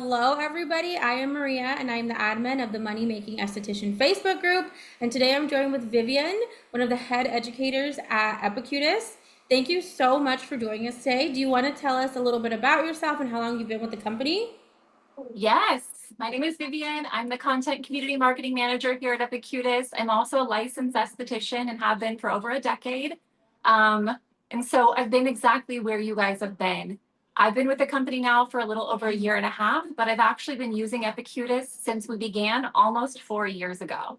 Hello, everybody. I am Maria, and I am the admin of the Money Making Esthetician Facebook group. And today I'm joined with Vivienne, one of the head educators at Epicutis. Thank you so much for joining us today. Do you want to tell us a little bit about yourself and how long you've been with the company? Yes, my name is Vivienne. I'm the content community marketing manager here at Epicutis. I'm also a licensed esthetician and have been for over a decade. And so I've been exactly where you guys have been. I've been with the company now for a little over a year and a half, but I've actually been using Epicutis since we began almost 4 years ago.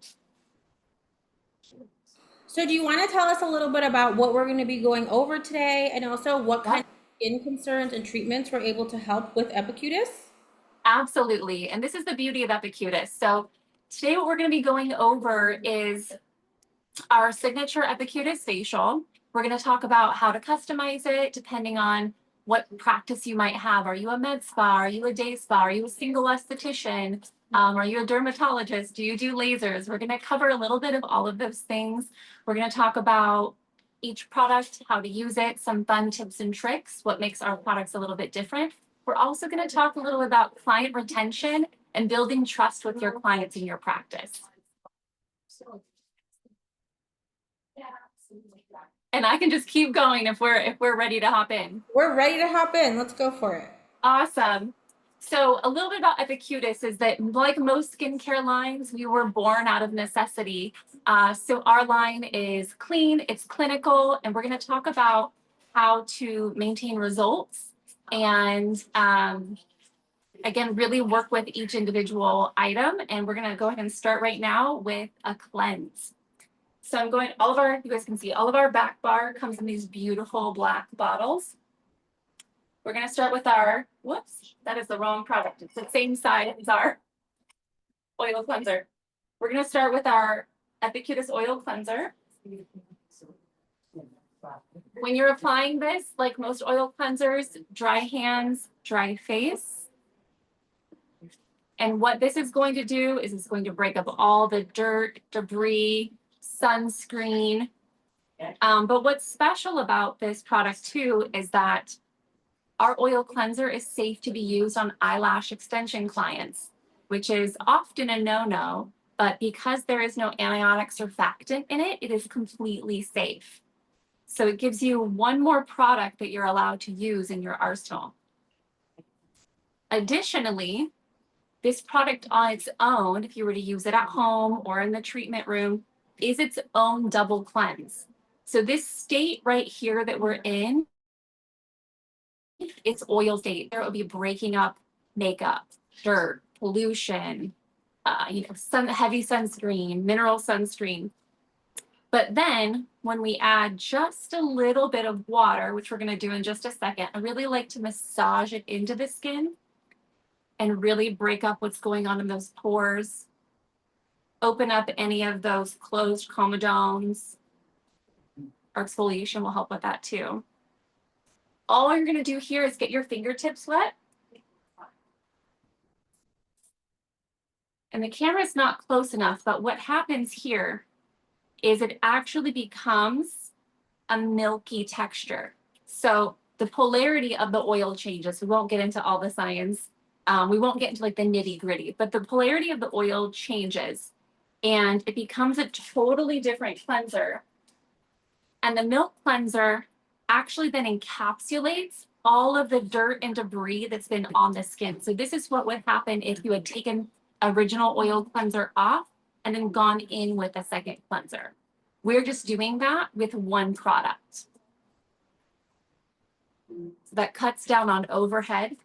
So, do you want to tell us a little bit about what we're going to be going over today and also what kind Yep. of skin concerns and treatments we're able to help with Epicutis? Absolutely. And this is the beauty of Epicutis. So today what we're going to be going over is our signature Epicutis facial. We're going to talk about how to customize it depending on what practice you might have. Are you a med spa? Are you a day spa? Are you a single esthetician? Are you a dermatologist? Do you do lasers? We're going to cover a little bit of all of those things. We're going to talk about each product, how to use it, some fun tips and tricks, what makes our products a little bit different. We're also going to talk a little about client retention and building trust with your clients in your practice. And I can just keep going if we're ready to hop in. We're ready to hop in. Let's go for it. Awesome. So a little bit about Epicutis is that, like most skincare lines, we were born out of necessity. So our line is clean, it's clinical, and we're going to talk about how to maintain results and again, really work with each individual item. And we're going to go ahead and start right now with a cleanse. So I'm going, you guys can see all of our back bar comes in these beautiful black bottles. We're going to start with our, whoops, that is the wrong product. It's the same side as our oil cleanser. We're going to start with our Epicutis oil cleanser. When you're applying this, like most oil cleansers, dry hands, dry face. And what this is going to do is it's going to break up all the dirt, debris, sunscreen. But what's special about this product too is that our oil cleanser is safe to be used on eyelash extension clients, which is often a no-no, but because there is no antibiotic surfactant in it, it is completely safe. So it gives you one more product that you're allowed to use in your arsenal. Additionally, this product on its own, if you were to use it at home or in the treatment room, is its own double cleanse. So this state right here that we're in, it's oil state. There will be breaking up makeup, dirt, pollution, heavy sunscreen, mineral sunscreen. But then when we add just a little bit of water, which we're going to do in just a second, I really like to massage it into the skin and really break up what's going on in those pores, open up any of those closed comedones. Our exfoliation will help with that too. All you're going to do here is get your fingertips wet. And the camera is not close enough, but what happens here is it actually becomes a milky texture. So the polarity of the oil changes. We won't get into all the science. We won't get into like the nitty gritty, but the polarity of the oil changes and it becomes a totally different cleanser. And the milk cleanser actually then encapsulates all of the dirt and debris that's been on the skin. So this is what would happen if you had taken original oil cleanser off and then gone in with a second cleanser. We're just doing that with one product. So that cuts down on overhead.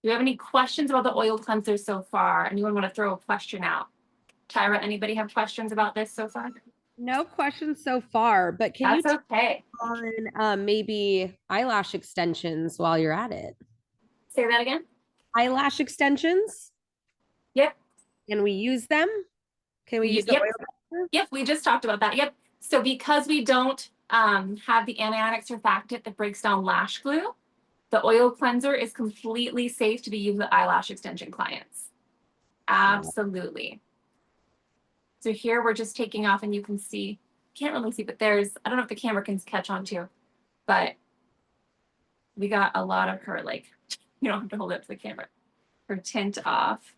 Do you have any questions about the oil cleanser so far? Anyone want to throw a question out? Tyra, anybody have questions about this so far? No questions so far, but can you That's okay. on maybe eyelash extensions while you're at it? Say that again. Eyelash extensions? Yep. Can we use them? Can we use the Yep. oil? Yep, we just talked about that. Yep. So because we don't have the anionic surfactant that breaks down lash glue, the oil cleanser is completely safe to be used with eyelash extension clients. Absolutely. So here we're just taking off and you can see, can't really see, but there's, I don't know if the camera can catch on to, but we got a lot of her, like, you don't have to hold it up to the camera, her tint off.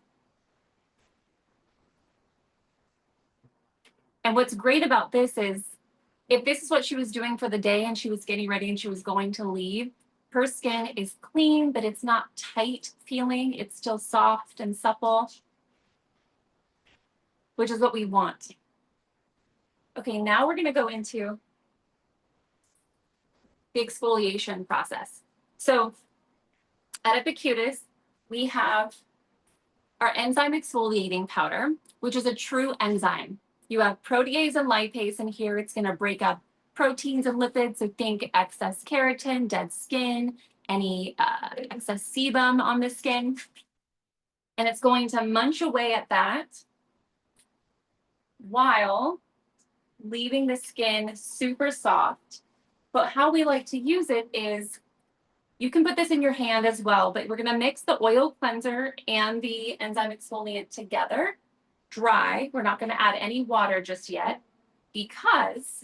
And what's great about this is if this is what she was doing for the day and she was getting ready and she was going to leave, her skin is clean, but it's not tight feeling. It's still soft and supple, which is what we want. Okay, now we're gonna go into the exfoliation process. So at Epicutis, we have our enzyme exfoliating powder, which is a true enzyme. You have protease and lipase in here. It's gonna break up proteins and lipids. So think excess keratin, dead skin, any excess sebum on the skin. And it's going to munch away at that while leaving the skin super soft. But how we like to use it is, you can put this in your hand as well, but we're gonna mix the oil cleanser and the enzyme exfoliant together, dry. We're not gonna add any water just yet, because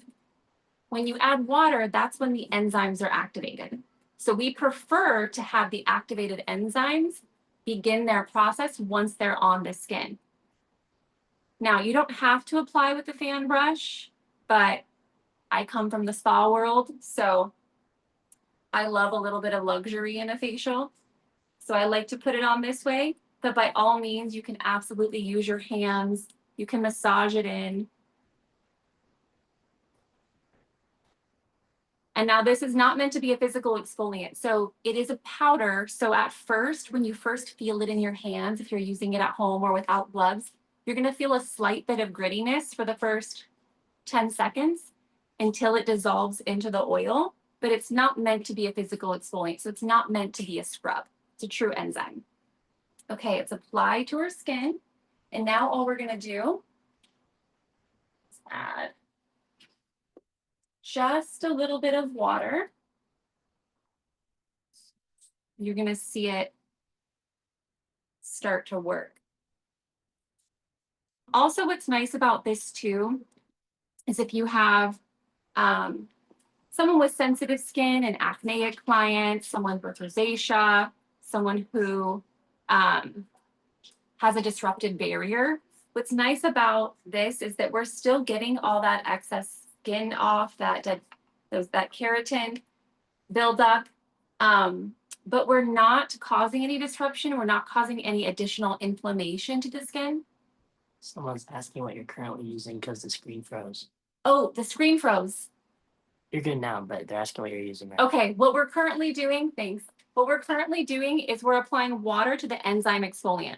when you add water, that's when the enzymes are activated. So we prefer to have the activated enzymes begin their process once they're on the skin. Now, you don't have to apply with the fan brush, but I come from the spa world, so I love a little bit of luxury in a facial. So I like to put it on this way, but by all means, you can absolutely use your hands. You can massage it in. And now this is not meant to be a physical exfoliant. So it is a powder. So at first, when you first feel it in your hands, if you're using it at home or without gloves, you're gonna feel a slight bit of grittiness for the first 10 seconds until it dissolves into the oil, but it's not meant to be a physical exfoliant. So it's not meant to be a scrub. It's a true enzyme. Okay, it's applied to our skin. And now all we're gonna do is add just a little bit of water. You're gonna see it start to work. Also, what's nice about this too, is if you have someone with sensitive skin, an acneic client, someone with rosacea, someone who has a disrupted barrier, what's nice about this is that we're still getting all that excess skin off, that keratin buildup, but we're not causing any disruption. We're not causing any additional inflammation to the skin. Someone's asking what you're currently using because the screen froze. Oh, the screen froze. You're good now, but they're asking what you're using right Okay, what we're currently doing, thanks. What we're currently doing is we're applying water to the enzyme exfoliant.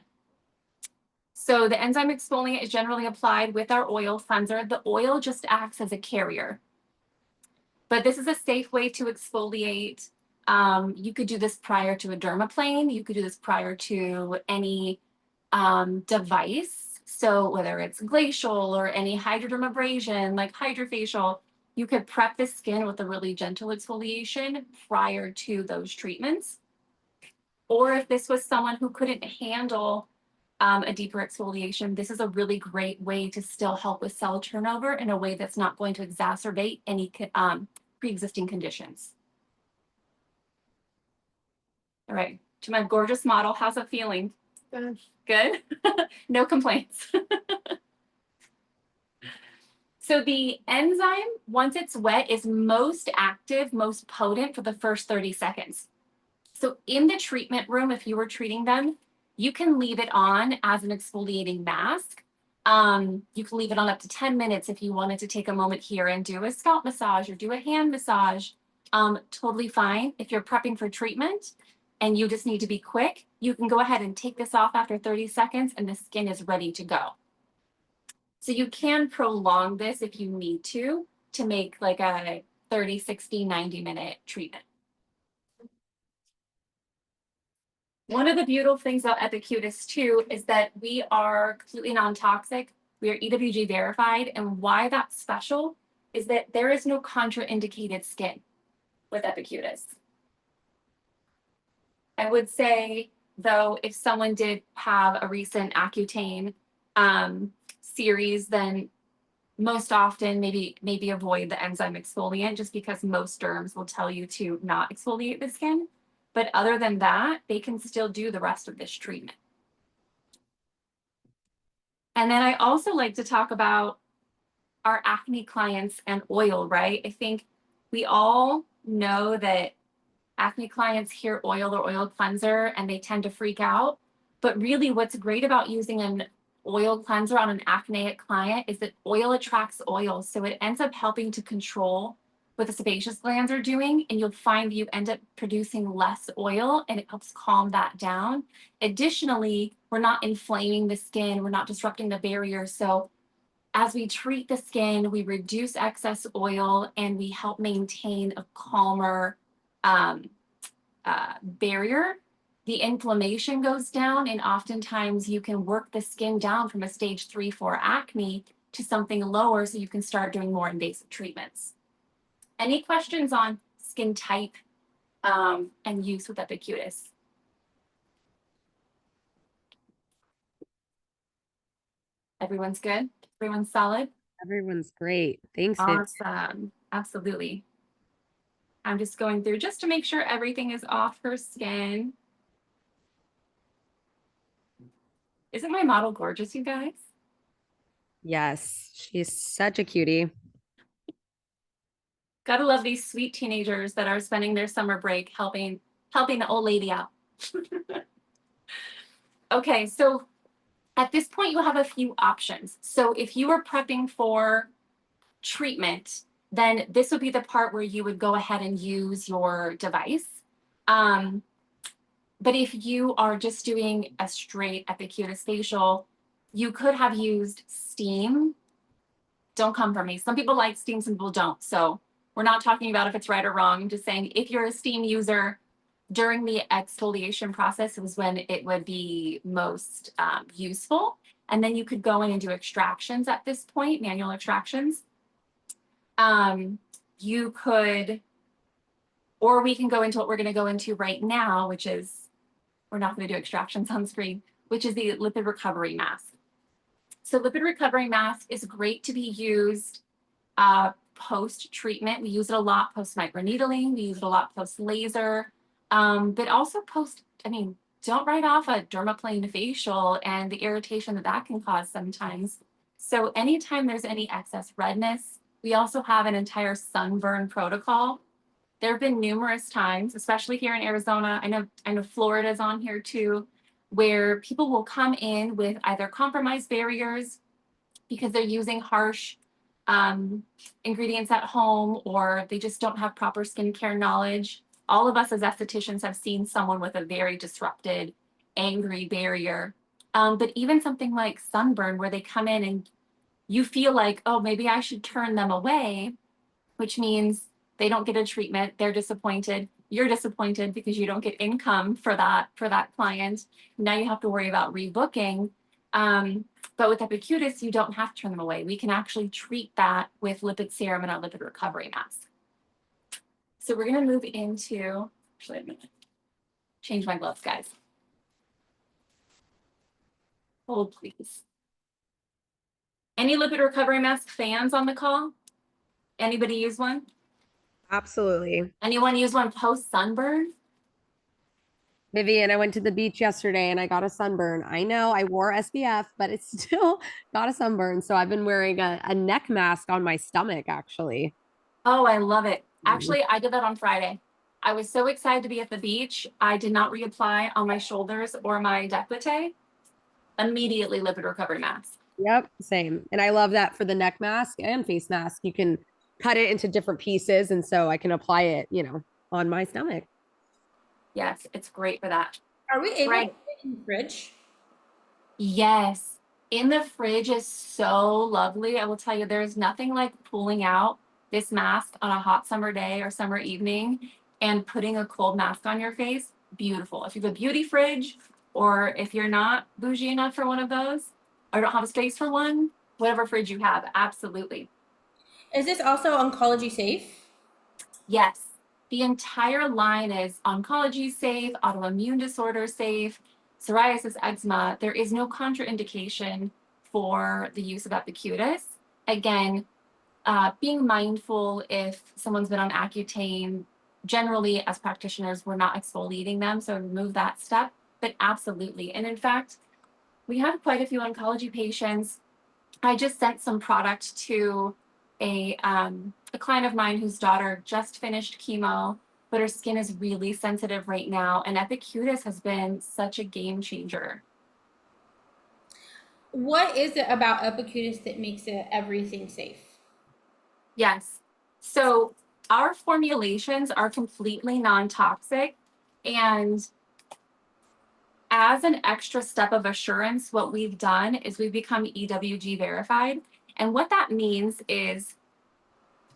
So the enzyme exfoliant is generally applied with our oil cleanser. The oil just acts as a carrier. But this is a safe way to exfoliate. You could do this prior to a dermaplane. You could do this prior to any device. So whether it's glacial or any hydrodermabrasion like hydrofacial, you could prep the skin with a really gentle exfoliation prior to those treatments. Or if this was someone who couldn't handle a deeper exfoliation, this is a really great way to still help with cell turnover in a way that's not going to exacerbate any pre-existing conditions. All right, to my gorgeous model, how's it feeling? Good. Good? No complaints. So the enzyme, once it's wet, is most active, most potent for the first 30 seconds. So in the treatment room, if you were treating them, you can leave it on as an exfoliating mask. You can leave it on up to 10 minutes if you wanted to take a moment here and do a scalp massage or do a hand massage. Totally fine. If you're prepping for treatment and you just need to be quick, you can go ahead and take this off after 30 seconds and the skin is ready to go. So you can prolong this if you need to make like a 30, 60, 90-minute treatment. One of the beautiful things about Epicutis too is that we are completely non-toxic. We are EWG verified, and why that's special is that there is no contraindicated skin with Epicutis. I would say, though, if someone did have a recent Accutane series, then most often maybe avoid the enzyme exfoliant, just because most derms will tell you to not exfoliate the skin. But other than that, they can still do the rest of this treatment. And then I also like to talk about our acne clients and oil, right? I think we all know that acne clients hear oil or oil cleanser and they tend to freak out. But really what's great about using an oil cleanser on an acneic client is that oil attracts oil. So it ends up helping to control what the sebaceous glands are doing, and you'll find you end up producing less oil and it helps calm that down. Additionally, we're not inflaming the skin, we're not disrupting the barrier. So as we treat the skin, we reduce excess oil and we help maintain a calmer barrier. The inflammation goes down, and oftentimes you can work the skin down from a stage 3-4 acne to something lower so you can start doing more invasive treatments. Any questions on skin type and use with Epicutis? Everyone's good? Everyone's solid? Everyone's great. Thanks, Viv. Awesome. Absolutely. I'm just going through just to make sure everything is off her skin. Isn't my model gorgeous, you guys? Yes, she's such a cutie. Gotta love these sweet teenagers that are spending their summer break helping the old lady out. Okay, so at this point you have a few options. So if you were prepping for treatment, then this would be the part where you would go ahead and use your device. But if you are just doing a straight Epicutis facial, you could have used steam. Don't come for me. Some people like steam, some people don't. So we're not talking about if it's right or wrong. I'm just saying if you're a steam user, during the exfoliation process is when it would be most useful. And then you could go in and do extractions at this point, manual extractions. You could, or we can go into what we're going to go into right now, which is, we're not going to do extractions on screen, which is the lipid recovery mask. So lipid recovery mask is great to be used post-treatment. We use it a lot post-microneedling. We use it a lot post-laser, but also post, I mean, don't write off a dermaplane facial and the irritation that that can cause sometimes. So anytime there's any excess redness, we also have an entire sunburn protocol. There have been numerous times, especially here in Arizona, I know Florida's on here too, where people will come in with either compromised barriers because they're using harsh ingredients at home, or they just don't have proper skincare knowledge. All of us as estheticians have seen someone with a very disrupted, angry barrier. But even something like sunburn, where they come in and you feel like, oh, maybe I should turn them away, which means they don't get a treatment, they're disappointed, you're disappointed because you don't get income for that client. Now you have to worry about rebooking. But with Epicutis, you don't have to turn them away. We can actually treat that with lipid serum and our lipid recovery mask. So we're gonna move into, actually, I'm gonna change my gloves, guys. Hold, please. Any lipid recovery mask fans on the call? Anybody use one? Absolutely. Anyone use one post sunburn? Vivienne, I went to the beach yesterday and I got a sunburn. I know I wore SPF, but it's still got a sunburn. So I've been wearing a neck mask on my stomach, actually. Oh, I love it. Actually, I did that on Friday. I was so excited to be at the beach. I did not reapply on my shoulders or my décolleté. Immediately lipid recovery mask. Yep, same. And I love that for the neck mask and face mask. You can cut it into different pieces. And so I can apply it, on my stomach. Yes, it's great for that. Are we able Right. to put it in the fridge? Yes, in the fridge is so lovely. I will tell you, there's nothing like pulling out this mask on a hot summer day or summer evening and putting a cold mask on your face. Beautiful. If you have a beauty fridge, or if you're not bougie enough for one of those, or don't have a space for one, whatever fridge you have, absolutely. Is this also oncology safe? Yes, the entire line is oncology safe, autoimmune disorder safe, psoriasis, eczema. There is no contraindication for the use of Epicutis. Again, being mindful if someone's been on Accutane, generally as practitioners, we're not exfoliating them, so remove that step, but absolutely. And in fact, we have quite a few oncology patients. I just sent some product to a client of mine whose daughter just finished chemo, but her skin is really sensitive right now, and Epicutis has been such a game changer. What is it about Epicutis that makes it everything safe? Yes. So our formulations are completely non-toxic, and as an extra step of assurance, what we've done is we've become EWG verified. And what that means is,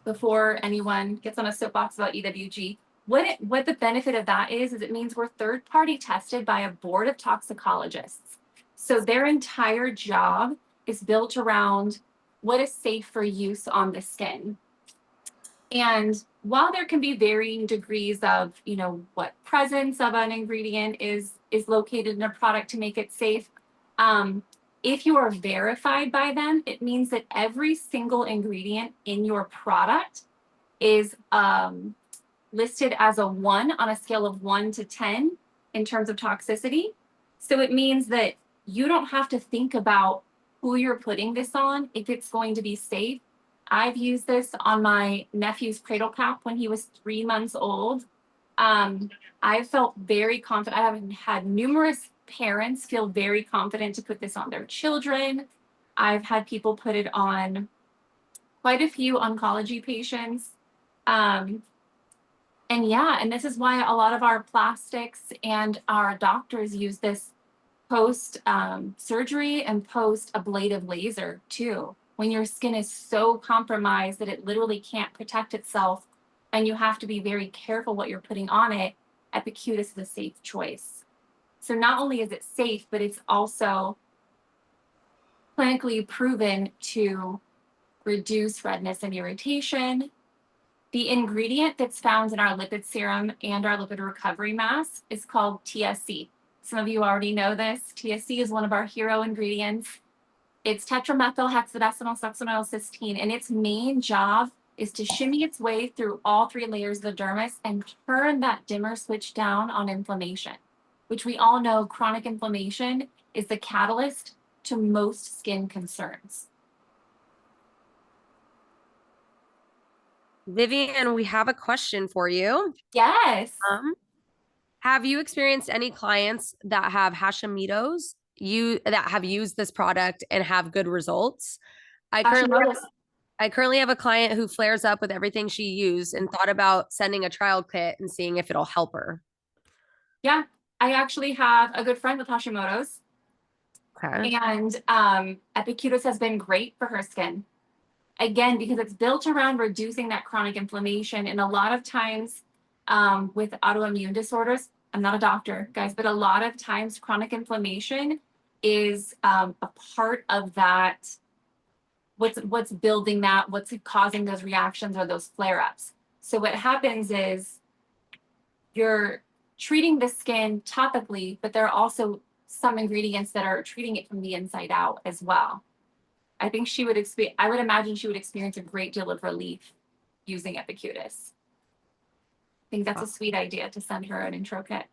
before anyone gets on a soapbox about EWG, what the benefit of that is it means we're third-party tested by a board of toxicologists. So their entire job is built around what is safe for use on the skin. And while there can be varying degrees of, what presence of an ingredient is located in a product to make it safe, if you are verified by them, it means that every single ingredient in your product is listed as a 1 on a scale of 1 to 10 in terms of toxicity. So it means that you don't have to think about who you're putting this on if it's going to be safe. I've used this on my nephew's cradle cap when he was 3 months old. I felt very confident. I have had numerous parents feel very confident to put this on their children. I've had people put it on quite a few oncology patients. And this is why a lot of our plastics and our doctors use this post surgery and post ablative laser too. When your skin is so compromised that it literally can't protect itself and you have to be very careful what you're putting on it, Epicutis is a safe choice. So not only is it safe, but it's also clinically proven to reduce redness and irritation. The ingredient that's found in our lipid serum and our lipid recovery mask is called TSC. Some of you already know this. TSC is one of our hero ingredients. It's tetramethylhexadecynyl-succinyl-cysteine, and its main job is to shimmy its way through all 3 layers of the dermis and turn that dimmer switch down on inflammation, which we all know chronic inflammation is the catalyst to most skin concerns. Vivienne, we have a question for you. Yes. Have you experienced any clients that have Hashimoto's that have used this product and have good results? I currently have a client who flares up with everything she used and thought about sending a trial kit and seeing if it'll help her. Yeah, I actually have a good friend with Hashimoto's. Okay. And Epicutis has been great for her skin. Again, because it's built around reducing that chronic inflammation. And a lot of times with autoimmune disorders, I'm not a doctor, guys, but a lot of times chronic inflammation is a part of that. What's building that, what's causing those reactions or those flare-ups. So what happens is you're treating the skin topically, but there are also some ingredients that are treating it from the inside out as well. I think I would imagine she would experience a great deal of relief using Epicutis. I think that's a sweet idea to send her an intro kit.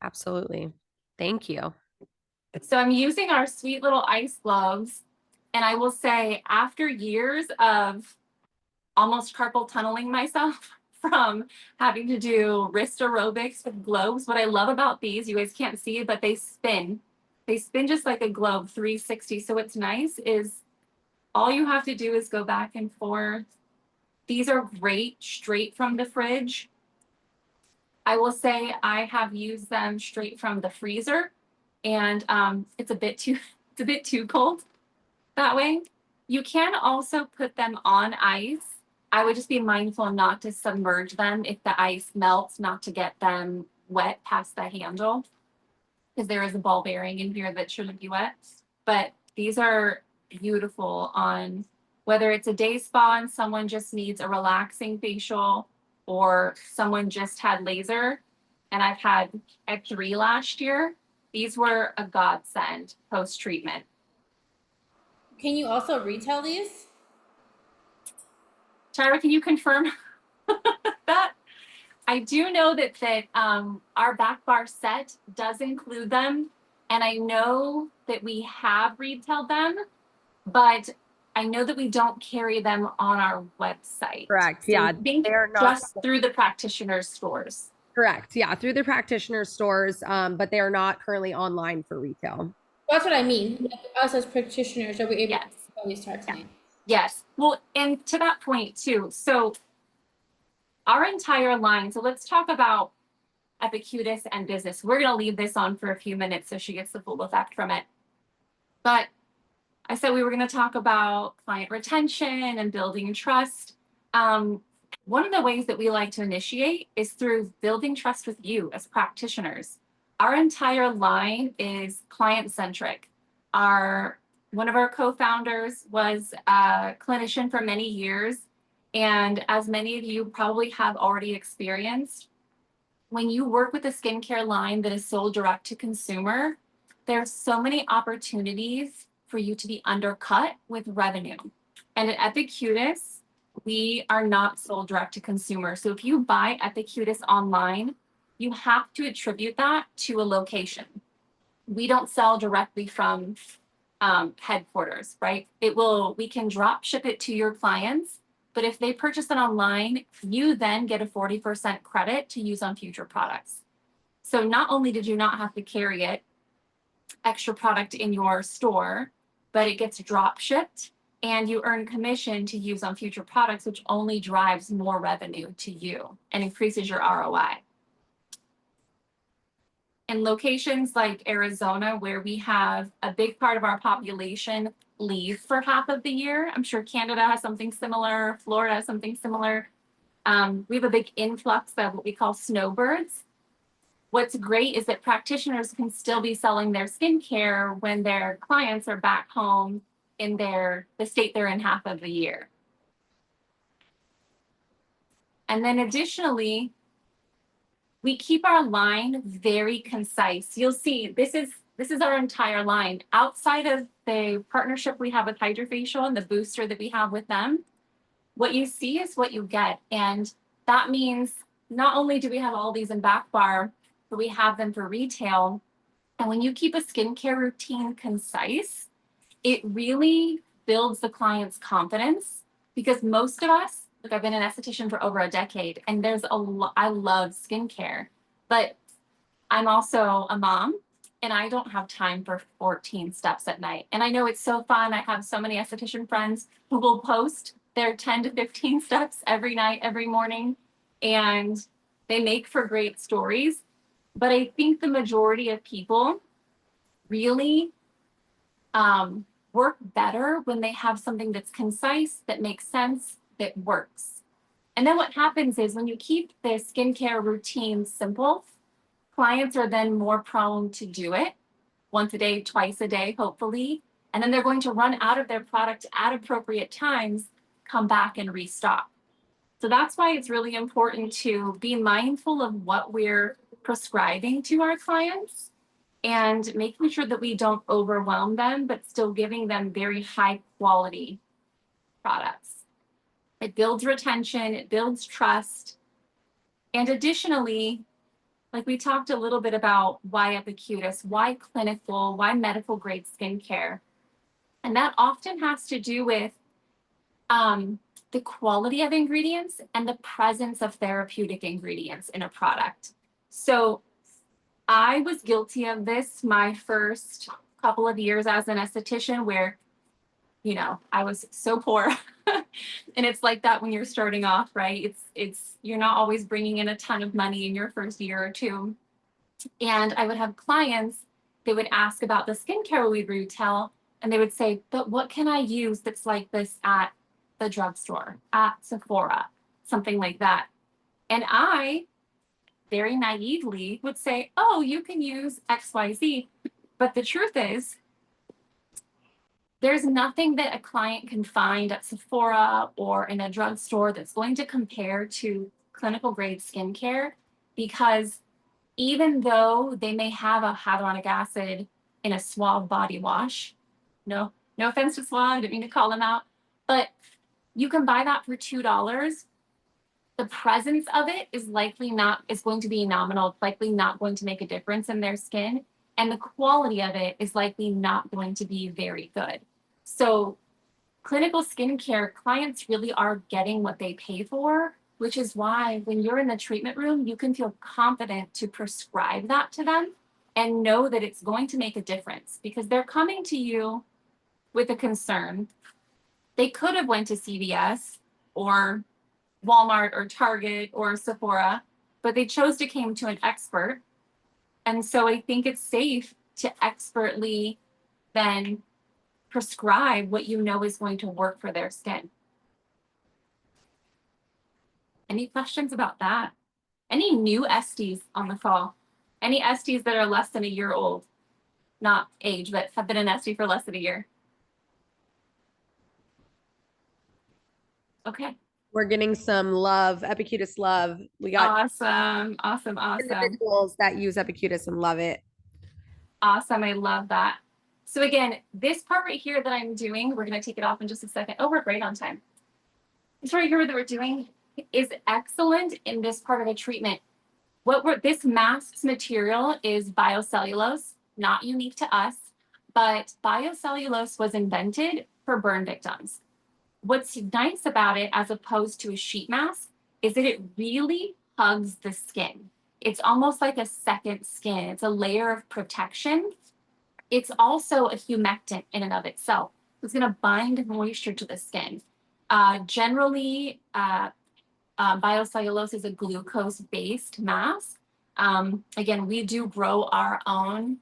Absolutely. Thank you. So I'm using our sweet little ice gloves. And I will say, after years of almost carpal tunneling myself from having to do wrist aerobics with globes, what I love about these, you guys can't see it, but they spin. They spin just like a globe, 360. So what's nice is all you have to do is go back and forth. These are great straight from the fridge. I will say I have used them straight from the freezer, and it's a bit too cold that way. You can also put them on ice. I would just be mindful not to submerge them if the ice melts, not to get them wet past the handle, because there is a ball bearing in here that shouldn't be wet. But these are beautiful on whether it's a day spa and someone just needs a relaxing facial, or someone just had laser. And I had 3 last year. These were a godsend post-treatment. Can you also retail these? Tyra, can you confirm that? I do know that our back bar set does include them, and I know that we have retailed them, but I know that we don't carry them on our website. Correct. So Yeah. I think They're not just through the practitioners' stores. correct. Yeah. Through the practitioner stores, but they are not currently online for retail. That's what I mean. Like, us as practitioners, are we able Yes. to sell these to our clients? Yes. Well, and to that point too. So our entire line. So let's talk about Epicutis and business. We're going to leave this on for a few minutes so she gets the full effect from it. But I said we were going to talk about client retention and building trust. One of the ways that we like to initiate is through building trust with you as practitioners. Our entire line is client-centric. One of our co-founders was a clinician for many years. And as many of you probably have already experienced, when you work with a skincare line that is sold direct to consumer, there's so many opportunities for you to be undercut with revenue. And at Epicutis, we are not sold direct to consumer. So if you buy Epicutis online, you have to attribute that to a location. We don't sell directly from headquarters, right? We can drop ship it to your clients, but if they purchase it online, you then get a 40% credit to use on future products. So not only did you not have to carry it, extra product in your store, but it gets drop shipped and you earn commission to use on future products, which only drives more revenue to you and increases your ROI. In locations like Arizona, where we have a big part of our population leave for half of the year, I'm sure Canada has something similar, Florida has something similar. We have a big influx of what we call snowbirds. What's great is that practitioners can still be selling their skincare when their clients are back home in the state they're in half of the year. And then additionally, we keep our line very concise. You'll see this is our entire line. Outside of the partnership we have with Hydrofacial and the booster that we have with them, what you see is what you get. And that means not only do we have all these in back bar, but we have them for retail. And when you keep a skincare routine concise, it really builds the client's confidence, because most of us, like, I've been an esthetician for over a decade, and I love skincare, but I'm also a mom and I don't have time for 14 steps at night. And I know it's so fun. I have so many esthetician friends who will post their 10 to 15 steps every night, every morning, and they make for great stories. But I think the majority of people really work better when they have something that's concise, that makes sense, that works. And then what happens is when you keep the skincare routine simple, clients are then more prone to do it once a day, twice a day, hopefully. And then they're going to run out of their product at appropriate times, come back and restock. So that's why it's really important to be mindful of what we're prescribing to our clients and making sure that we don't overwhelm them, but still giving them very high quality products. It builds retention, it builds trust. And additionally, like we talked a little bit about why Epicutis, why clinical, why medical grade skincare. And that often has to do with the quality of ingredients and the presence of therapeutic ingredients in a product. So I was guilty of this my first couple of years as an esthetician, where, you know, I was so poor. And it's like that when you're starting off, right? You're not always bringing in a ton of money in your first year or two. And I would have clients, they would ask about the skincare we retail, and they would say, but what can I use that's like this at the drugstore, at Sephora, something like that? And I very naively would say, oh, you can use XYZ. But the truth is, there's nothing that a client can find at Sephora or in a drugstore that's going to compare to clinical grade skincare, because even though they may have a hyaluronic acid in a Suave body wash, no offense to Suave, I didn't mean to call them out, but you can buy that for $2. the presence of it is going to be nominal. It's likely not going to make a difference in their skin. And the quality of it is likely not going to be very good. So clinical skincare clients really are getting what they pay for, which is why when you're in the treatment room, you can feel confident to prescribe that to them and know that it's going to make a difference because they're coming to you with a concern. They could have went to CVS or Walmart or Target or Sephora, but they chose to come to an expert. And so I think it's safe to expertly then prescribe what you know is going to work for their skin. Any questions about that? Any new Esties on the call? Any Esties that are less than a year old? Not age, but have been an Estie for less than a year. Okay. We're getting some love, Epicutis love. We got Awesome. individuals that use Epicutis and love it. Awesome. I love that. So again, this part right here that I'm doing, we're going to take it off in just a second. Oh, we're right on time. This right here that we're doing is excellent in this part of a treatment. This mask's material is biocellulose, not unique to us, but biocellulose was invented for burn victims. What's nice about it, as opposed to a sheet mask, is that it really hugs the skin. It's almost like a second skin. It's a layer of protection. It's also a humectant in and of itself. It's going to bind moisture to the skin. Generally, biocellulose is a glucose-based mask. Again, we do grow our own,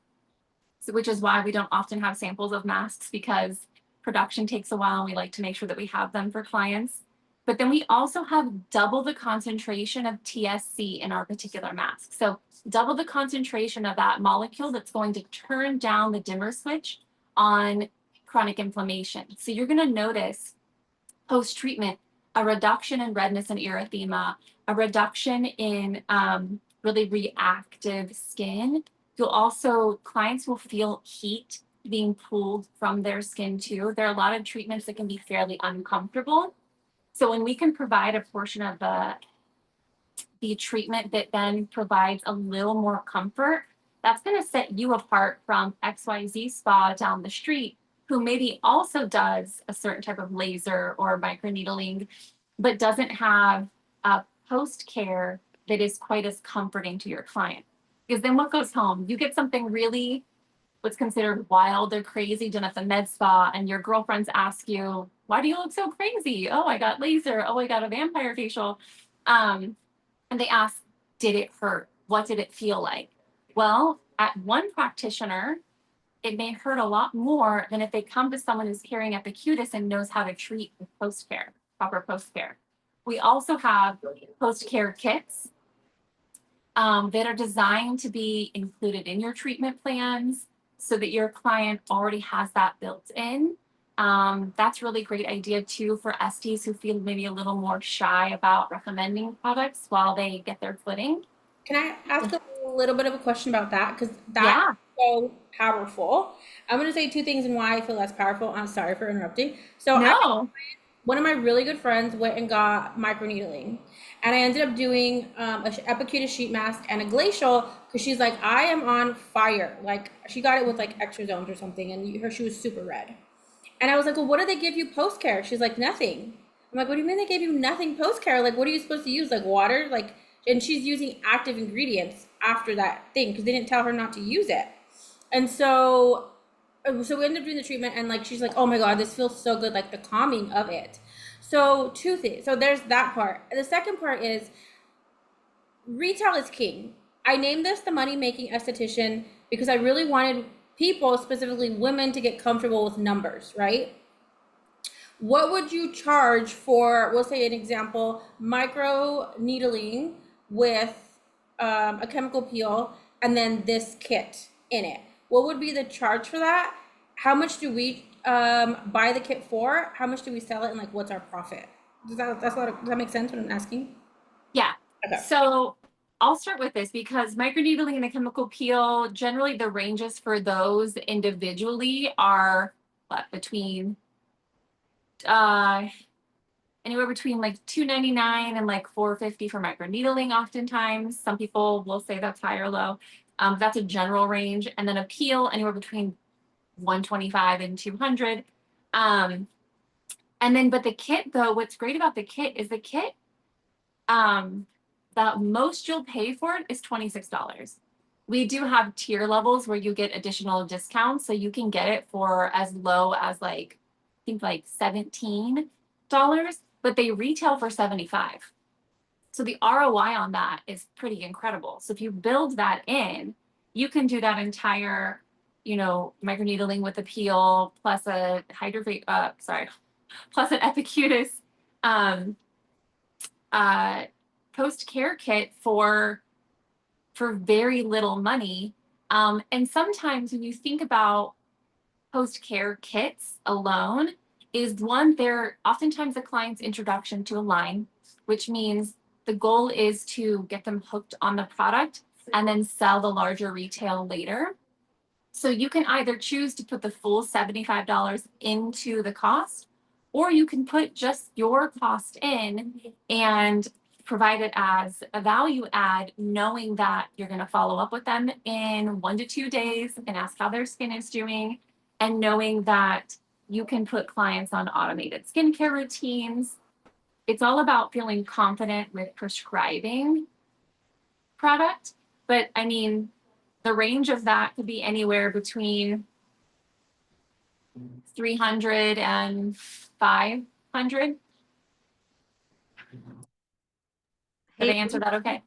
which is why we don't often have samples of masks because production takes a while and we like to make sure that we have them for clients. But then we also have double the concentration of TSC in our particular mask. So double the concentration of that molecule that's going to turn down the dimmer switch on chronic inflammation. So you're going to notice post-treatment a reduction in redness and erythema, a reduction in really reactive skin. Clients will feel heat being pulled from their skin too. There are a lot of treatments that can be fairly uncomfortable. So when we can provide a portion of the treatment that then provides a little more comfort, that's going to set you apart from XYZ spa down the street, who maybe also does a certain type of laser or microneedling, but doesn't have a post-care that is quite as comforting to your client. Because then what goes home? You get something really what's considered wild or crazy done at the med spa, and your girlfriends ask you, why do you look so crazy? Oh, I got laser. Oh, I got a vampire facial. And they ask, did it hurt? What did it feel like? Well, at one practitioner, it may hurt a lot more than if they come to someone who's carrying Epicutis and knows how to treat with post-care, proper post-care. We also have post-care kits that are designed to be included in your treatment plans so that your client already has that built in. That's really great idea too for Esties who feel maybe a little more shy about recommending products while they get their footing. Can I ask a little bit of a question about that? Because that's so powerful. I'm going to say two things and why I feel that's powerful. I'm sorry for interrupting. So one of my really good friends went and got microneedling, and I ended up doing a Epicutis sheet mask and a glacial because she's like, I am on fire. Like she got it with like extrasomes or something, and she was super red. And I was like, well, what do they give you post-care? She's like, nothing. I'm like, what do you mean they gave you nothing post-care? Like, what are you supposed to use? Like water? Like, and she's using active ingredients after that thing because they didn't tell her not to use it. And so we ended up doing the treatment, and like she's like, oh my god, this feels so good, like the calming of it. So two things. So there's that part. The second part is retail is king. I named this the money making esthetician because I really wanted people, specifically women, to get comfortable with numbers, right? What would you charge for, we'll say an example, micro needling with a chemical peel and then this kit in it? What would be the charge for that? How much do we buy the kit for? How much do we sell it? And like, what's our profit? Does that make sense what I'm asking? Yeah. Okay. So I'll start with this because microneedling and the chemical peel, generally the ranges for those individually are between anywhere between like $2.99 and like $4.50 for microneedling oftentimes. Some people will say that's high or low. That's a general range. And then a peel anywhere between $125 and $200. And then, but the kit though, what's great about the kit is the kit, the most you'll pay for it is $26. We do have tier levels where you get additional discounts. So you can get it for as low as like, I think like $17, but they retail for $75. So the ROI on that is pretty incredible. So if you build that in, you can do that entire, you know, microneedling with a peel plus a plus an Epicutis post-care kit for very little money. And sometimes when you think about post-care kits alone, is one, they're oftentimes a client's introduction to a line, which means the goal is to get them hooked on the product and then sell the larger retail later. So you can either choose to put the full $75 into the cost, or you can put just your cost in and provide it as a value add, knowing that you're going to follow up with them in 1 to 2 days and ask how their skin is doing, and knowing that you can put clients on automated skincare routines. It's all about feeling confident with prescribing product. But I mean, the range of that could be anywhere between $300 and $500. Did I answer that okay?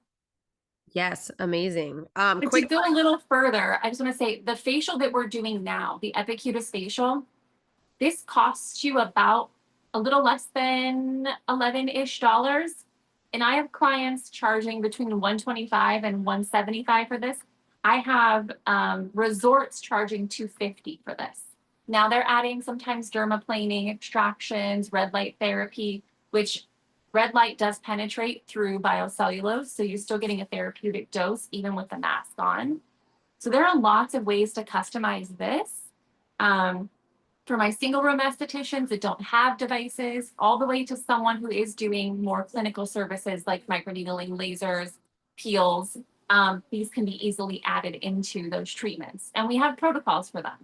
Yes, amazing. But Quick, to go a little further, I just want to say the facial that we're doing now, the Epicutis facial, this costs you about a little less than $11-ish. And I have clients charging between $125 and $175 for this. I have resorts charging $250 for this. Now they're adding sometimes dermaplaning, extractions, red light therapy, which red light does penetrate through biocellulose. So you're still getting a therapeutic dose even with the mask on. So there are lots of ways to customize this. For my single room estheticians that don't have devices, all the way to someone who is doing more clinical services like microneedling, lasers, peels, these can be easily added into those treatments. And we have protocols for them.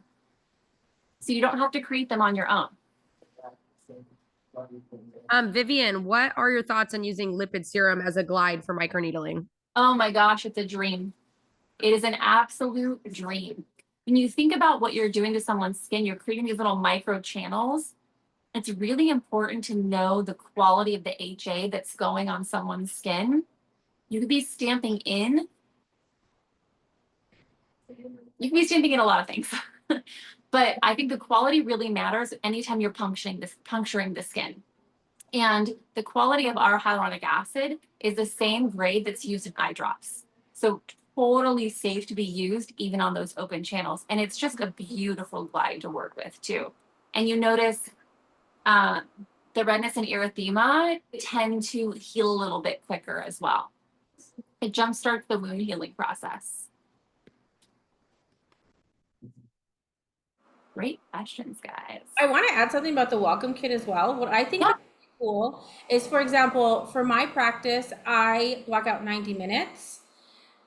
So you don't have to create them on your own. Vivienne, what are your thoughts on using lipid serum as a glide for microneedling? Oh my gosh, it's a dream. It is an absolute dream. When you think about what you're doing to someone's skin, you're creating these little micro channels. It's really important to know the quality of the HA that's going on someone's skin. You could be stamping in. You can be stamping in a lot of things. But I think the quality really matters anytime you're puncturing the skin. And the quality of our hyaluronic acid is the same grade that's used in eye drops. So totally safe to be used even on those open channels. And it's just a beautiful glide to work with too. And you notice the redness and erythema tend to heal a little bit quicker as well. It jumpstarts the wound healing process. Great questions, guys. I want to add something about the welcome kit as well. What I think is cool is, for example, for my practice, I block out 90 minutes.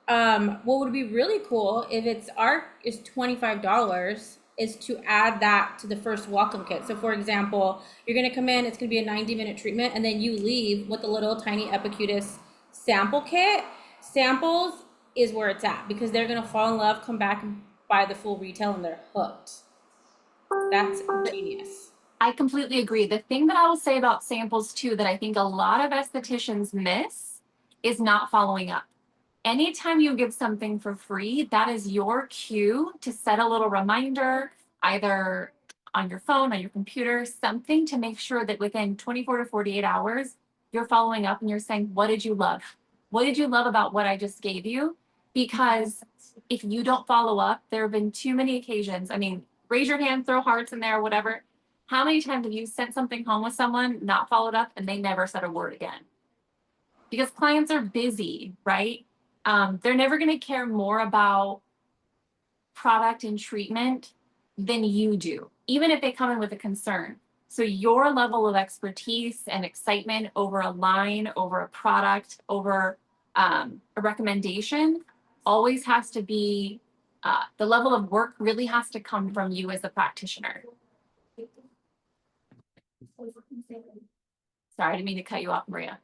What would be really cool if is $25 is to add that to the first welcome kit. So for example, you're going to come in, it's going to be a 90-minute treatment, and then you leave with a little tiny Epicutis sample kit. Samples is where it's at, because they're going to fall in love, come back and buy the full retail, and they're hooked. That's genius. I completely agree. The thing that I will say about samples too, that I think a lot of estheticians miss, is not following up. Anytime you give something for free, that is your cue to set a little reminder, either on your phone, on your computer, something to make sure that within 24 to 48 hours, you're following up and you're saying, what did you love? What did you love about what I just gave you? Because if you don't follow up, there have been too many occasions. I mean, raise your hand, throw hearts in there, whatever. How many times have you sent something home with someone, not followed up, and they never said a word again? Because clients are busy, right? They're never going to care more about product and treatment than you do, even if they come in with a concern. So your level of expertise and excitement over a line, over a product, over a recommendation always has to be, the level of work really has to come from you as a practitioner. Sorry, I didn't mean to cut you off, Maria.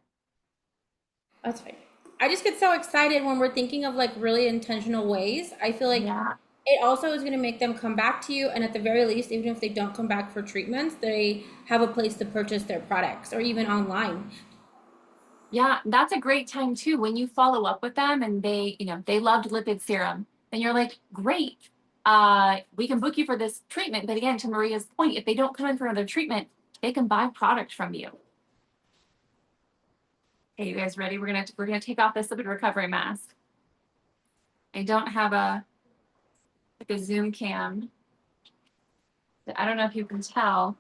That's fine. I just get so excited when we're thinking of like really intentional ways. I feel like Yeah. it also is going to make them come back to you. And at the very least, even if they don't come back for treatments, they have a place to purchase their products or even online. Yeah, that's a great time too. When you follow up with them and they, they loved lipid serum, then you're like, great. We can book you for this treatment. But again, to Maria's point, if they don't come in for another treatment, they can buy product from you. Okay, you guys ready? We're gonna take off this lipid recovery mask. I don't have like a Zoom cam. I don't know if you can tell.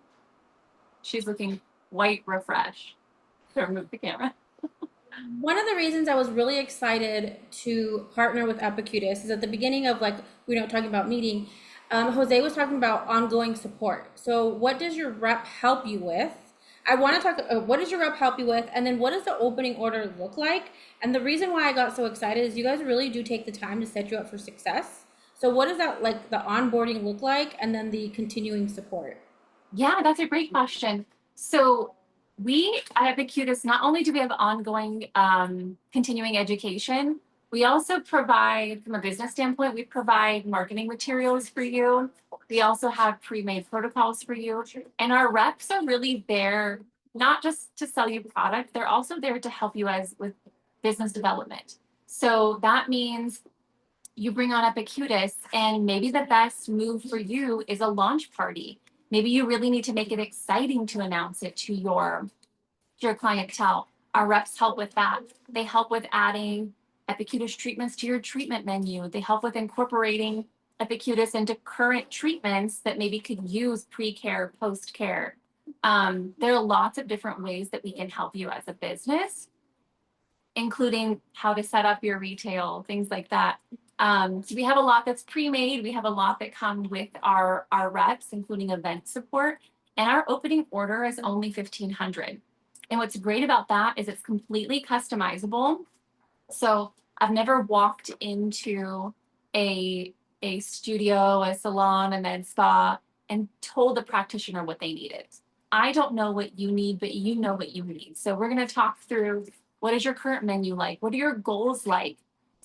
She's looking white refresh. So remove the camera. One of the reasons I was really excited to partner with Epicutis is at the beginning of like, talking about meeting, Jose was talking about ongoing support. So what does your rep help you with? I want to talk, what does your rep help you with? And then what does the opening order look like? And the reason why I got so excited is you guys really do take the time to set you up for success. So what does that, like the onboarding look like? And then the continuing support? Yeah, that's a great question. So we at Epicutis, not only do we have ongoing continuing education, we also provide, from a business standpoint, we provide marketing materials for you. We also have pre-made protocols for you. And our reps are really there, not just to sell you product, they're also there to help you with business development. So that means you bring on Epicutis, and maybe the best move for you is a launch party. Maybe you really need to make it exciting to announce it to your clientele. Our reps help with that. They help with adding Epicutis treatments to your treatment menu. They help with incorporating Epicutis into current treatments that maybe could use pre-care, post-care. There are lots of different ways that we can help you as a business, including how to set up your retail, things like that. So we have a lot that's pre-made. We have a lot that come with our reps, including event support. And our opening order is only $1,500. And what's great about that is it's completely customizable. So I've never walked into a studio, a salon, a med spa, and told the practitioner what they needed. I don't know what you need, but you know what you need. So we're going to talk through, what is your current menu like? What are your goals like?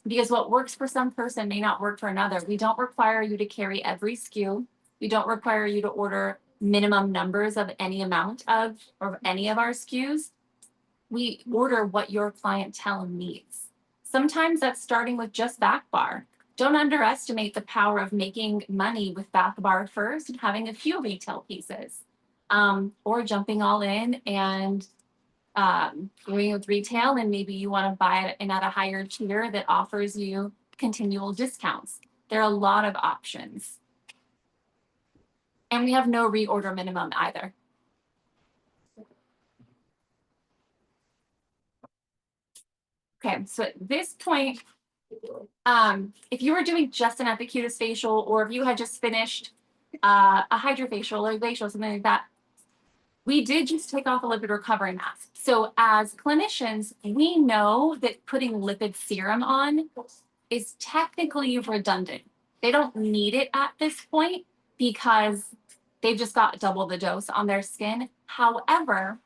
Because what works for some person may not work for another. We don't require you to carry every SKU. We don't require you to order minimum numbers of any amount of any of our SKUs. We order what your clientele needs. Sometimes that's starting with just back bar. Don't underestimate the power of making money with back bar first and having a few retail pieces, or jumping all in and going with retail, and maybe you want to buy it in at a higher tier that offers you continual discounts. There are a lot of options. And we have no reorder minimum either. Okay, so at this point, if you were doing just an Epicutis facial, or if you had just finished a hydrofacial or glacial, something like that, we did just take off a lipid recovery mask. So as clinicians, we know that putting lipid serum on is technically redundant. They don't need it at this point because they've just got double the dose on their skin. However,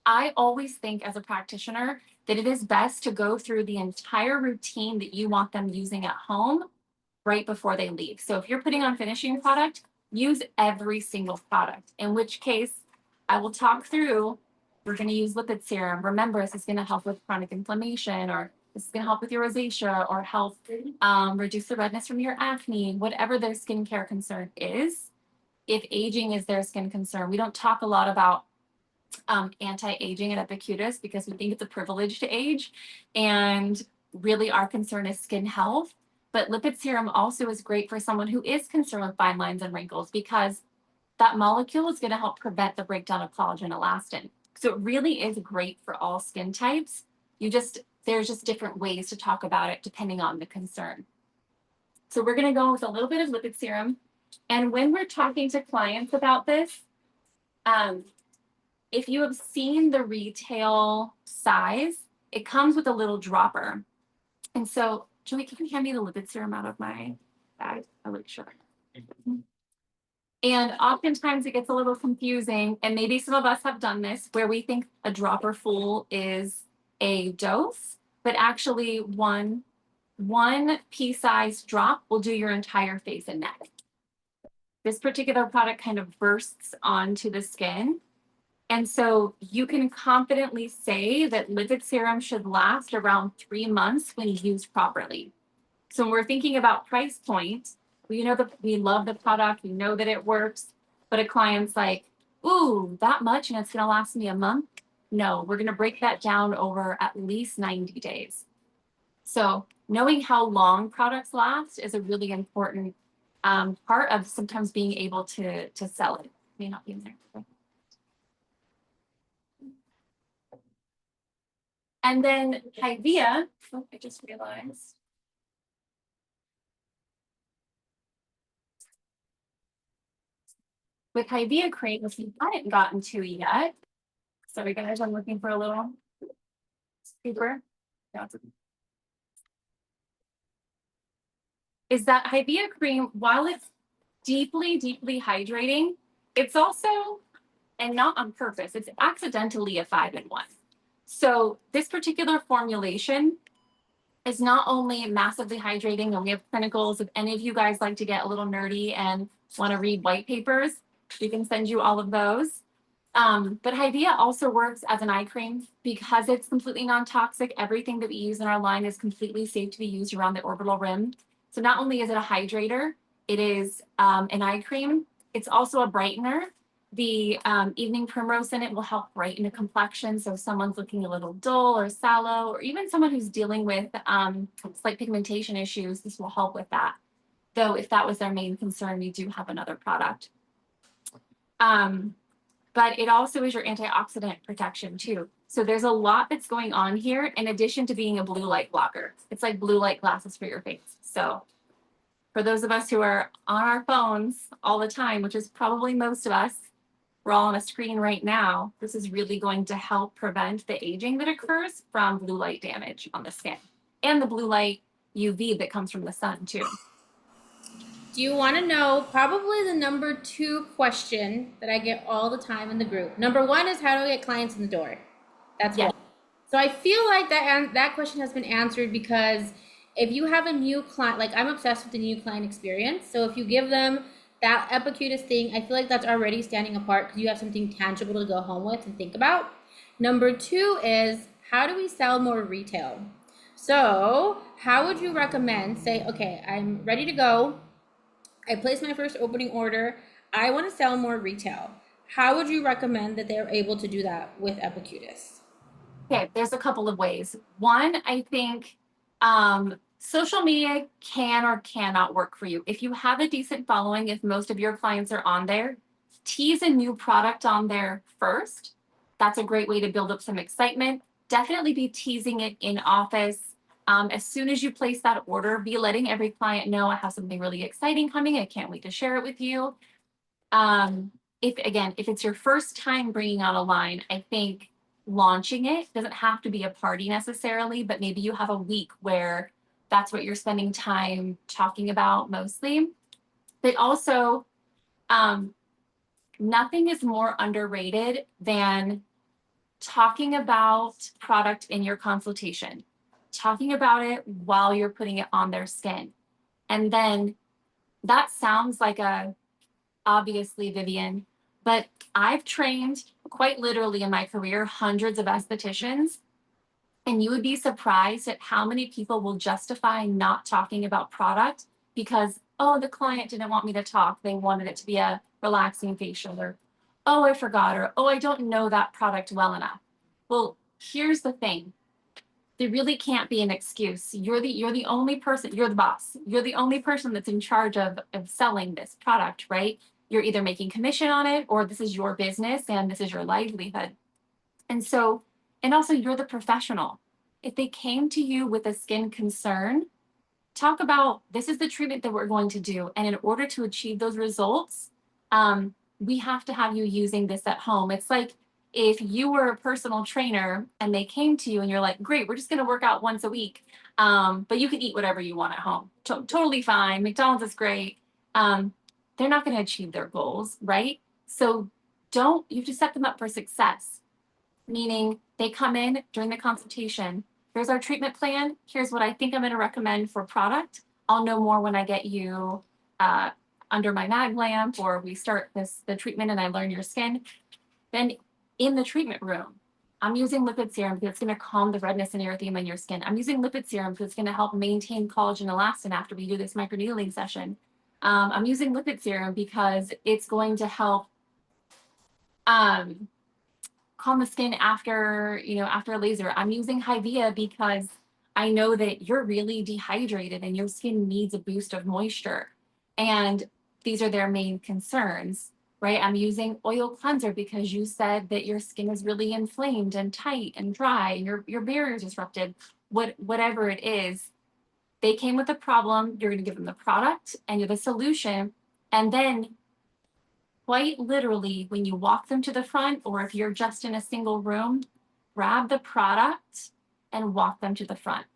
I always think as a practitioner that it is best to go through the entire routine that you want them using at home right before they leave. So if you're putting on finishing product, use every single product, in which case I will talk through, we're going to use lipid serum. Remember, this is going to help with chronic inflammation, or this is going to help with your rosacea, or help reduce the redness from your acne, whatever their skincare concern is. If aging is their skin concern, we don't talk a lot about anti-aging at Epicutis because we think it's a privilege to age. And really our concern is skin health. But lipid serum also is great for someone who is concerned with fine lines and wrinkles, because that molecule is going to help prevent the breakdown of collagen and elastin. So it really is great for all skin types. There's just different ways to talk about it depending on the concern. So we're going to go with a little bit of lipid serum. And when we're talking to clients about this, If you have seen the retail size, it comes with a little dropper. And so, Joey, can you hand me the lipid serum out of my bag? I'll make sure. And oftentimes it gets a little confusing, and maybe some of us have done this, where we think a dropper full is a dose, but actually one pea-sized drop will do your entire face and neck. This particular product kind of bursts onto the skin. And so you can confidently say that lipid serum should last around 3 months when used properly. So when we're thinking about price point, we know that we love the product, we know that it works, but a client's like, ooh, that much and it's gonna last me a month? No, we're gonna break that down over at least 90 days. So knowing how long products last is a really important part of sometimes being able to sell it. May not be in there. And then Hivea, oh, I just realized. With Hivea cream, which we haven't gotten to yet. Sorry guys, I'm looking for a little paper. No, is that Hivea cream, while it's deeply, deeply hydrating, it's also, and not on purpose, it's accidentally a 5-in-1. So this particular formulation is not only massively hydrating, and we have clinicals. If any of you guys like to get a little nerdy and want to read white papers, we can send you all of those. But Hivea also works as an eye cream because it's completely non-toxic. Everything that we use in our line is completely safe to be used around the orbital rim. So not only is it a hydrator, it is an eye cream. It's also a brightener. The evening primrose in it will help brighten a complexion. So if someone's looking a little dull or sallow, or even someone who's dealing with slight pigmentation issues, this will help with that. Though if that was their main concern, we do have another product. But it also is your antioxidant protection too. So there's a lot that's going on here in addition to being a blue light blocker. It's like blue light glasses for your face. So for those of us who are on our phones all the time, which is probably most of us, we're all on a screen right now, this is really going to help prevent the aging that occurs from blue light damage on the skin and the blue light UV that comes from the sun too. Do you want to know probably the number 2 question that I get all the time in the group? Number 1 is how do I get clients in the door? That's yes. one. So I feel like that question has been answered because if you have a new client, like I'm obsessed with the new client experience. So if you give them that Epicutis thing, I feel like that's already standing apart because you have something tangible to go home with and think about. Number 2 is how do we sell more retail? So how would you recommend, say, okay, I'm ready to go. I placed my first opening order. I want to sell more retail. How would you recommend that they're able to do that with Epicutis? Okay, there's a couple of ways. One, I think social media can or cannot work for you. If you have a decent following, if most of your clients are on there, tease a new product on there first. That's a great way to build up some excitement. Definitely be teasing it in office. As soon as you place that order, be letting every client know I have something really exciting coming. I can't wait to share it with you. If it's your first time bringing out a line, I think launching it doesn't have to be a party necessarily, but maybe you have a week where that's what you're spending time talking about mostly. But also, nothing is more underrated than talking about product in your consultation, talking about it while you're putting it on their skin. And then that sounds like obviously, Vivienne, but I've trained quite literally in my career hundreds of estheticians, and you would be surprised at how many people will justify not talking about product because, oh, the client didn't want me to talk. They wanted it to be a relaxing facial, or, oh, I forgot, or, oh, I don't know that product well enough. Well, here's the thing. There really can't be an excuse. You're the only person, you're the boss. You're the only person that's in charge of selling this product, right? You're either making commission on it or this is your business and this is your livelihood. And so, and also you're the professional. If they came to you with a skin concern, talk about this is the treatment that we're going to do. And in order to achieve those results, we have to have you using this at home. It's like if you were a personal trainer and they came to you and you're like, great, we're just going to work out once a week. But you can eat whatever you want at home. Totally fine. McDonald's is great. They're not going to achieve their goals, right? So you have to set them up for success, meaning they come in during the consultation. Here's our treatment plan. Here's what I think I'm going to recommend for product. I'll know more when I get you under my mag lamp, or we start the treatment and I learn your skin. Then in the treatment room, I'm using lipid serum because it's going to calm the redness and erythema in your skin. I'm using lipid serum because it's going to help maintain collagen elastin after we do this microneedling session. I'm using lipid serum because it's going to help calm the skin after a laser. I'm using Hivea because I know that you're really dehydrated and your skin needs a boost of moisture. And these are their main concerns, right? I'm using oil cleanser because you said that your skin is really inflamed and tight and dry and your barrier is disrupted. Whatever it is, they came with a problem. You're going to give them the product and you're the solution. And then quite literally, when you walk them to the front, or if you're just in a single room, grab the product and walk them to the front.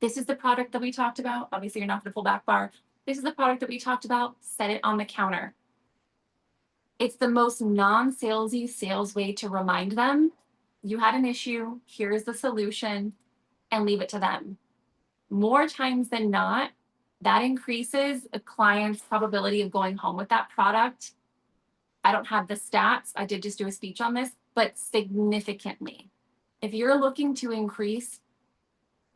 This is the product that we talked about. Obviously, you're not going to pull back bar. This is the product that we talked about. Set it on the counter. It's the most non-salesy sales way to remind them you had an issue. Here's the solution, and leave it to them. More times than not, that increases a client's probability of going home with that product. I don't have the stats. I did just do a speech on this, but significantly. If you're looking to increase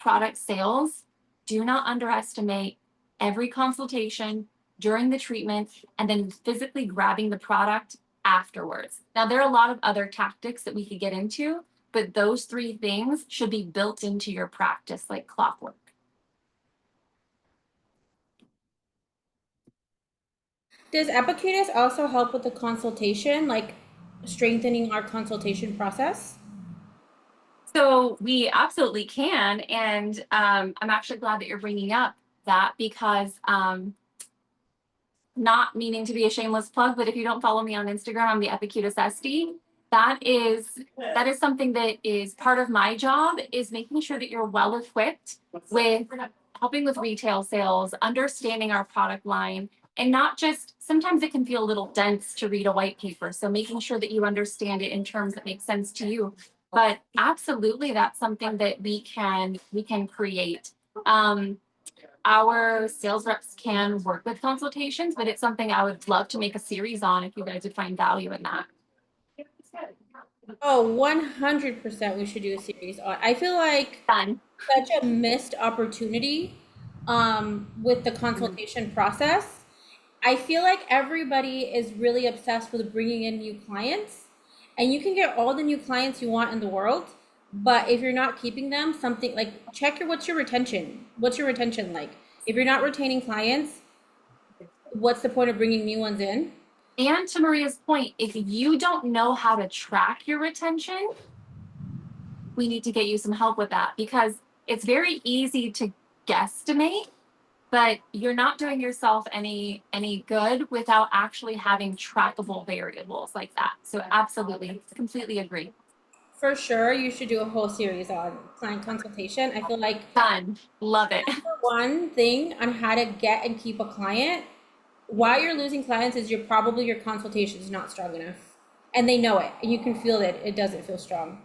product sales, do not underestimate every consultation during the treatment and then physically grabbing the product afterwards. Now, there are a lot of other tactics that we could get into, but those 3 things should be built into your practice like clockwork. Does Epicutis also help with the consultation, like strengthening our consultation process? So we absolutely can. And I'm actually glad that you're bringing up that because not meaning to be a shameless plug, but if you don't follow me on Instagram, I'm the Epicutis Esty. That is something that is part of my job, is making sure that you're well equipped with helping with retail sales, understanding our product line, and not just, sometimes it can feel a little dense to read a white paper. So making sure that you understand it in terms that make sense to you. But absolutely, that's something that we can create. Our sales reps can work with consultations, but it's something I would love to make a series on if you guys would find value in that. Oh, 100% we should do a series on. I feel like Done. such a missed opportunity with the consultation process. I feel like everybody is really obsessed with bringing in new clients, and you can get all the new clients you want in the world, but if you're not keeping them, something like check what's your retention like? If you're not retaining clients, what's the point of bringing new ones in? And to Maria's point, if you don't know how to track your retention, we need to get you some help with that, because it's very easy to guesstimate, but you're not doing yourself any good without actually having trackable variables like that. So absolutely, completely agree. For sure, you should do a whole series on client consultation. I feel like Done. Love it. one thing on how to get and keep a client, why you're losing clients is your consultation is not strong enough, and they know it, and you can feel that it doesn't feel strong.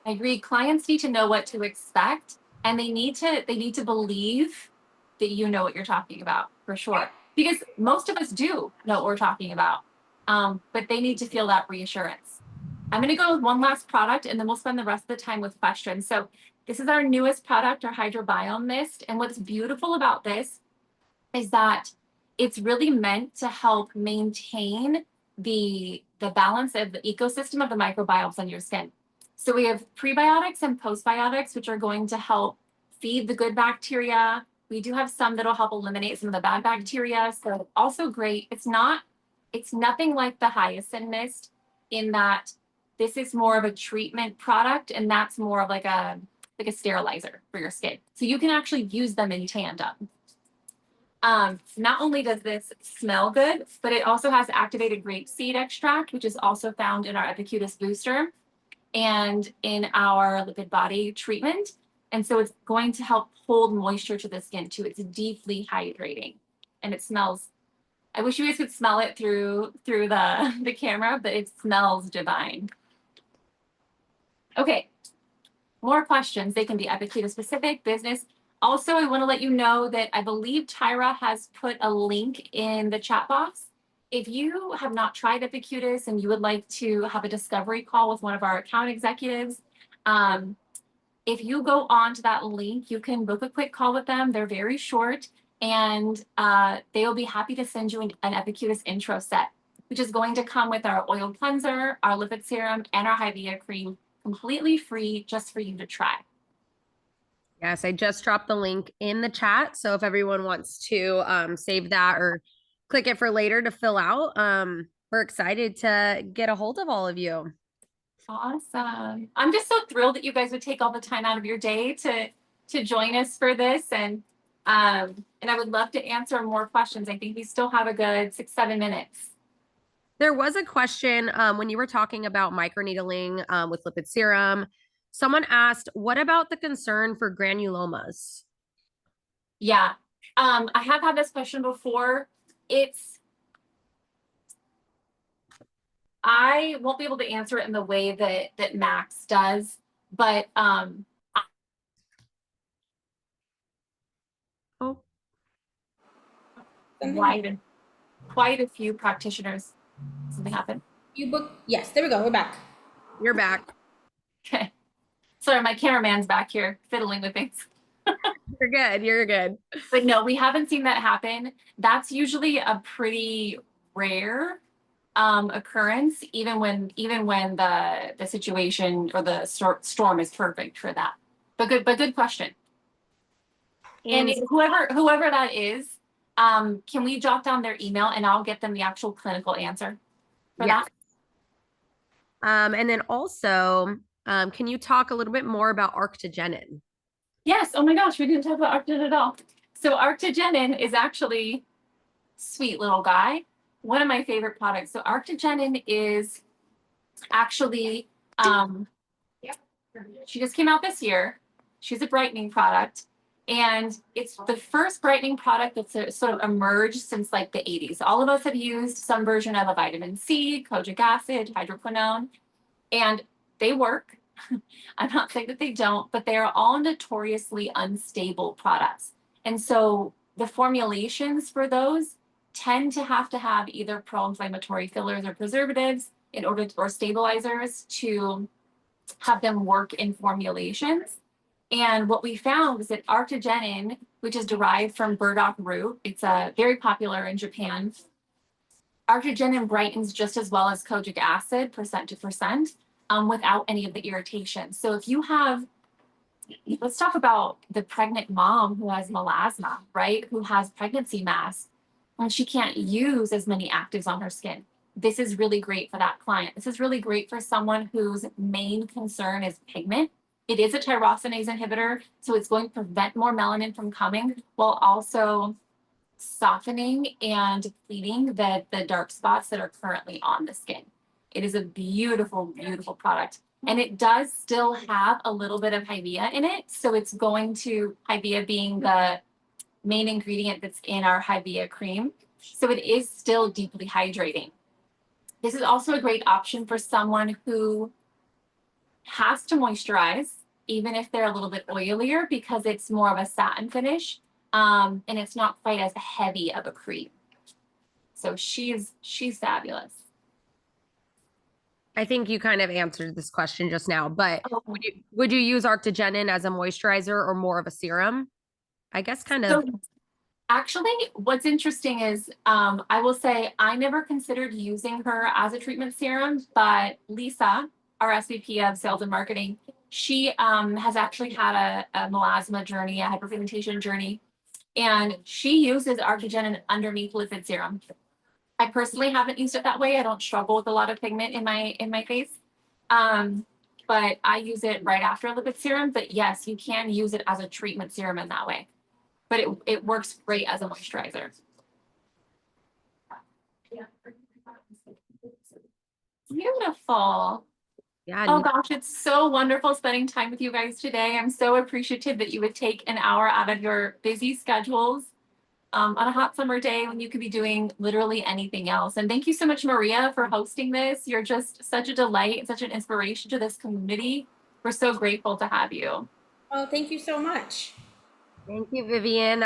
I agree. Clients need to know what to expect, and they need to believe that you know what you're talking about, for sure. Because most of us do know what we're talking about, but they need to feel that reassurance. I'm going to go with one last product, and then we'll spend the rest of the time with questions. So this is our newest product, our Hydrobiome Mist. And what's beautiful about this is that it's really meant to help maintain the balance of the ecosystem of the microbiomes on your skin. So we have prebiotics and postbiotics, which are going to help feed the good bacteria. We do have some that'll help eliminate some of the bad bacteria. So also great. It's nothing like the Hyacinth Mist in that this is more of a treatment product, and that's more of like a sterilizer for your skin. So you can actually use them in tandem. Not only does this smell good, but it also has activated grapeseed extract, which is also found in our Epicutis booster and in our lipid body treatment. And so it's going to help hold moisture to the skin too. It's deeply hydrating and it smells. I wish you guys could smell it through the camera, but it smells divine. Okay, more questions. They can be Epicutis specific, business. Also, I want to let you know that I believe Tyra has put a link in the chat box. If you have not tried Epicutis and you would like to have a discovery call with one of our account executives, if you go on to that link, you can book a quick call with them. They're very short, and they will be happy to send you an Epicutis intro set, which is going to come with our oil cleanser, our lipid serum, and our Hydea cream, completely free just for you to try. Yes, I just dropped the link in the chat. So if everyone wants to save that or click it for later to fill out, we're excited to get a hold of all of you. Awesome. I'm just so thrilled that you guys would take all the time out of your day to join us for this. And I would love to answer more questions. I think we still have a good 6-7 minutes. There was a question when you were talking about microneedling with lipid serum. Someone asked, what about the concern for granulomas? Yeah, I have had this question before. I won't be able to answer it in the way that Max does, but quite a few practitioners. Something happened. You book? Yes, there we go. We're back. You're back. Okay. Sorry, my cameraman's back here fiddling with things. You're good. You're good. But no, we haven't seen that happen. That's usually a pretty rare occurrence, even when the situation or the storm is perfect for that. But good question. And whoever that is, can we jot down their email and I'll get them the actual clinical answer for that? And then also, can you talk a little bit more about arctogenin? Yes. Oh my gosh, we didn't talk about arctogenin at all. So arctogenin is actually sweet little guy. One of my favorite products. So arctogenin is actually, she just came out this year. She's a brightening product. And it's the first brightening product that's sort of emerged since like the 80s. All of us have used some version of a vitamin C, kojic acid, hydroquinone, and they work. I'm not saying that they don't, but they are all notoriously unstable products. And so the formulations for those tend to have either pro-inflammatory fillers or preservatives in order to, or stabilizers to have them work in formulations. And what we found was that arctogenin, which is derived from burdock root, it's very popular in Japan. Arctogenin brightens just as well as kojic acid, percent to percent, without any of the irritation. So if you have, let's talk about the pregnant mom who has melasma, right? Who has pregnancy mass, and she can't use as many actives on her skin. This is really great for that client. This is really great for someone whose main concern is pigment. It is a tyrosinase inhibitor, so it's going to prevent more melanin from coming while also softening and depleting the dark spots that are currently on the skin. It is a beautiful, beautiful product. And it does still have a little bit of Hydea in it. So it's going to, Hydea being the main ingredient that's in our Hydea cream. So it is still deeply hydrating. This is also a great option for someone who has to moisturize, even if they're a little bit oilier, because it's more of a satin finish, and it's not quite as heavy of a cream. So she's fabulous. I think you kind of answered this question just now, but would you use arctogenin as a moisturizer or more of a serum? I guess kind of. So, actually, what's interesting is I will say I never considered using her as a treatment serum, but Lisa, our SVP of sales and marketing, she has actually had a melasma journey, a hyperpigmentation journey, and she uses arctogenin underneath lipid serum. I personally haven't used it that way. I don't struggle with a lot of pigment in my face, but I use it right after a lipid serum. But yes, you can use it as a treatment serum in that way. but it works great as a moisturizer. Beautiful. Yeah. Oh gosh, it's so wonderful spending time with you guys today. I'm so appreciative that you would take an hour out of your busy schedules on a hot summer day when you could be doing literally anything else. And thank you so much, Maria, for hosting this. You're just such a delight and such an inspiration to this community. We're so grateful to have you. Oh, thank you so much. Thank you, Vivienne.